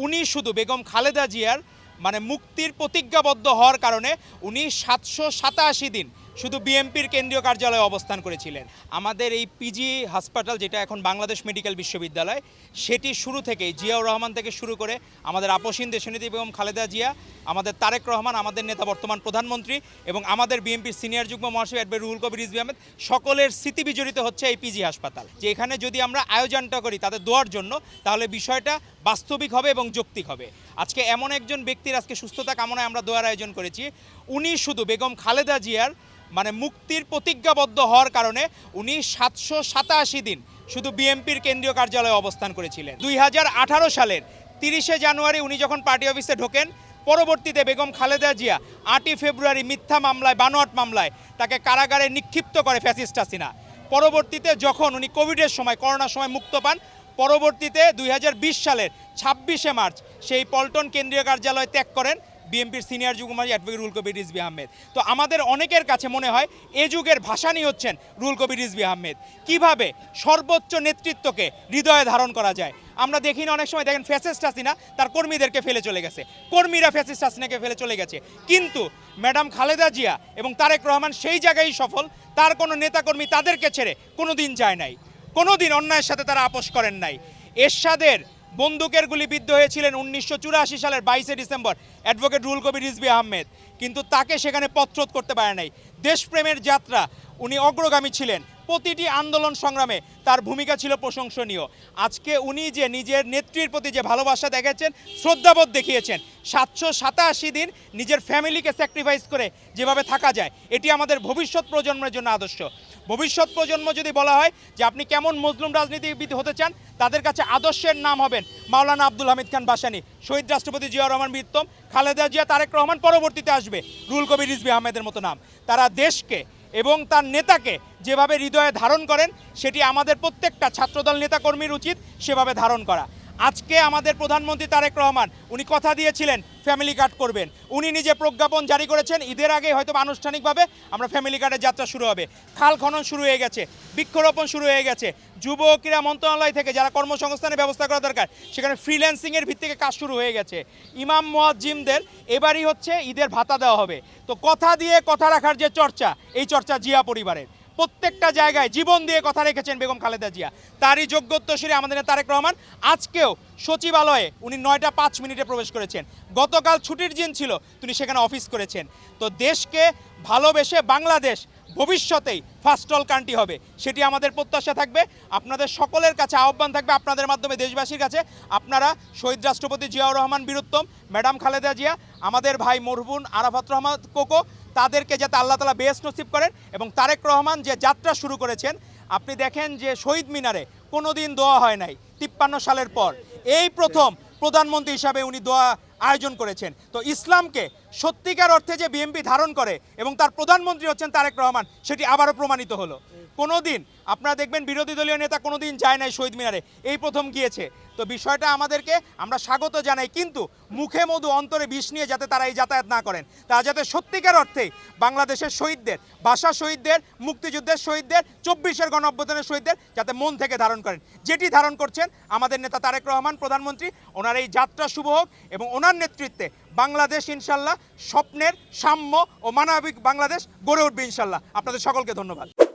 উনি শুধু বেগম খালেদা জিয়ার মুক্তির প্রতিজ্ঞাবদ্ধ হওয়ার কারণে উনি 787 দিন শুধু বিএনপির কেন্দ্রীয় কার্যালয়ে অবস্থান করেছিলেন। আমাদের এই পিজি হাসপাতাল, যেটা এখন বাংলাদেশ মেডিকেল বিশ্ববিদ্যালয়, সেটি শুরু থেকেই জিয়াউর রহমান থেকে শুরু করে আমাদের আপসীন দেশনেত্রী বেগম খালেদা জিয়া, আমাদের তারেক রহমান, আমাদের নেতা বর্তমান প্রধানমন্ত্রী এবং আমাদের বিএনপির সিনিয়র যুগ্ম মহাসচিব অ্যাডভোকেট রুহুল কবির রিজভী আহমেদ, সকলের স্মৃতি বিজড়িত হচ্ছে এই পিজি হাসপাতাল। যে এখানে যদি আমরা আয়োজনটা করি তাদের দোয়ার জন্য, তাহলে বিষয়টা বাস্তবিক হবে এবং যৌক্তিক হবে। আজকে এমন একজন ব্যক্তির আজকে সুস্থতা কামনায় আমরা দোয়ার আয়োজন করেছি। উনি শুধু বেগম খালেদা জিয়ার মুক্তির প্রতিজ্ঞাবদ্ধ হওয়ার কারণে উনি 787 দিন শুধু বিএনপির কেন্দ্রীয় কার্যালয়ে অবস্থান করেছিলেন। 2018 সালের 30শে জানুয়ারি উনি যখন পার্টি অফিসে ঢোকেন, পরবর্তীতে বেগম খালেদা জিয়া 8ই ফেব্রুয়ারি মিথ্যা মামলায়, বানোয়াট মামলায় তাকে কারাগারে নিক্ষিপ্ত করে ফ্যাসিস্ট হাসিনা। পরবর্তীতে যখন উনি কোভিডের সময়, করোনার সময় মুক্ত পান, পরবর্তীতে 2020 সালের 26শে মার্চ সেই পল্টন কেন্দ্রীয় কার্যালয় ত্যাগ করেন বিএনপির সিনিয়র যুগ্ম মহাসচিব অ্যাডভোকেট রুহুল কবির রিজভী আহমেদ। তো আমাদের অনেকের কাছে মনে হয় এ যুগের ভাসানী হচ্ছেন রুহুল কবির রিজভী আহমেদ। কিভাবে সর্বোচ্চ নেতৃত্বকে হৃদয়ে ধারণ করা যায়। আমরা দেখি না, অনেক সময় দেখেন ফ্যাসিস্ট হাসিনা তার কর্মীদেরকে ফেলে চলে গেছে, কর্মীরা ফ্যাসিস্ট হাসিনাকে ফেলে চলে গেছে, কিন্তু ম্যাডাম খালেদা জিয়া এবং তারেক রহমান সেই জায়গায় সফল। তার কোনো নেতাকর্মী তাদেরকে ছেড়ে কোনো দিন যায় নাই, কোনো দিন অন্যায়ের সাথে তারা আপোষ করেন নাই। এরশাদের বন্দুকের গুলি বিদ্ধ হয়েছিলেন 1984 সালের 22শে ডিসেম্বর অ্যাডভোকেট রুহুল কবির রিজভী আহমেদ, কিন্তু তাকে সেখানে পথরোধ করতে পারে নাই। দেশপ্রেমের যাত্রা, উনি অগ্রগামী ছিলেন। প্রতিটি আন্দোলন সংগ্রামে তার ভূমিকা ছিল প্রশংসনীয়। আজকে উনি যে নিজের নেত্রীর প্রতি যে ভালোবাসা দেখিয়েছেন, শ্রদ্ধাবোধ দেখিয়েছেন, 787 দিন নিজের ফ্যামিলিকে স্যাক্রিফাইস করে যেভাবে থাকা যায়, এটি আমাদের ভবিষ্যৎ প্রজন্মের জন্য আদর্শ। ভবিষ্যৎ প্রজন্ম যদি বলা হয় যে আপনি কেমন মজলুম রাজনীতিবিদ হতে চান, তাদের কাছে আদর্শের নাম হবেন মাওলানা আব্দুল হামিদ খান ভাসানী, শহীদ রাষ্ট্রপতি জিয়াউর রহমান বীরত্তম, খালেদা জিয়া, তারেক রহমান, পরবর্তীতে আসবে রুহুল কবির রিজভী আহমেদের মতো নাম। তারা দেশকে এবং তার নেতাকে যেভাবে হৃদয়ে ধারণ করেন, সেটি আমাদের প্রত্যেকটা ছাত্রদল নেতাকর্মীর উচিত সেভাবে ধারণ করা। আজকে আমাদের প্রধানমন্ত্রী তারেক রহমান, উনি কথা দিয়েছিলেন ফ্যামিলি কার্ড করবেন। উনি নিজে প্রজ্ঞাপন জারি করেছেন, ঈদের আগে হয়তো আনুষ্ঠানিকভাবে আমরা ফ্যামিলি কার্ডের যাত্রা শুরু হবে। খাল খনন শুরু হয়ে গেছে, বৃক্ষরোপণ শুরু হয়ে গেছে। যুব ক্রীড়া মন্ত্রণালয় থেকে যারা কর্মসংস্থানের ব্যবস্থা করা দরকার, সেখানে ফ্রিল্যান্সিংয়ের ভিত্তিতে কাজ শুরু হয়ে গেছে। ইমাম মুয়াজ্জিমদের এবারই হচ্ছে ঈদের ভাতা দেওয়া হবে। তো কথা দিয়ে কথা রাখার যে চর্চা, এই চর্চা জিয়া পরিবারের প্রত্যেকটা জায়গায় জীবন দিয়ে কথা রেখেছেন বেগম খালেদা জিয়া। তারই যোগ্যোত্তরসূরি আমাদের তারেক রহমান। আজকেও সচিবালয়ে উনি 9টা 5 মিনিটে প্রবেশ করেছেন। গতকাল ছুটির দিন ছিল, তিনি সেখানে অফিস করেছেন। তো দেশকে ভালোবেসে বাংলাদেশ ভবিষ্যতেই ফার্স্ট অল কান্ট্রি হবে, সেটি আমাদের প্রত্যাশা থাকবে। আপনাদের সকলের কাছে আহ্বান থাকবে, আপনাদের মাধ্যমে দেশবাসীর কাছে, আপনারা শহীদ রাষ্ট্রপতি জিয়াউর রহমান বীরত্তম, ম্যাডাম খালেদা জিয়া, আমাদের ভাই মরহুম আরাফাত রহমান কোকো, তাদেরকে যাতে আল্লাহ তাআলা বেহেশত নসিব করেন। এবং তারেক রহমান যে যাত্রা শুরু করেছেন, আপনি দেখেন যে শহীদ মিনারে কোনো দিন দোয়া হয় নাই 53 সালের পর। এই প্রথম প্রধানমন্ত্রী হিসাবে উনি দোয়া আয়োজন করেছেন। তো ইসলামকে সত্যিকার অর্থে যে বিএনপি ধারণ করে এবং তার প্রধানমন্ত্রী হচ্ছেন তারেক রহমান, সেটি আবারও প্রমাণিত হলো। কোনো দিন আপনারা দেখবেন বিরোধী দলীয় নেতা কোনো দিন যায় নাই শহীদ মিনারে, এই প্রথম গিয়েছে। তো বিষয়টা আমাদেরকে আমরা স্বাগত জানাই, কিন্তু মুখে মধু অন্তরে বিষ নিয়ে যাতে তারা এই যাতায়াত না করেন। তারা যাতে সত্যিকার অর্থে বাংলাদেশের শহীদদের, ভাষা শহীদদের, মুক্তিযুদ্ধের শহীদদের, 24-এর গণঅভ্যুত্থানের শহীদদের যাতে মন থেকে ধারণ করেন, যেটি ধারণ করছেন আমাদের নেতা তারেক রহমান প্রধানমন্ত্রী। ওনার এই যাত্রা শুভ হোক এবং ওনার নেতৃত্বে বাংলাদেশ ইনশাল্লাহ স্বপ্নের, সাম্য ও মানবিক বাংলাদেশ গড়ে উঠবে ইনশাল্লাহ। আপনাদের সকলকে ধন্যবাদ।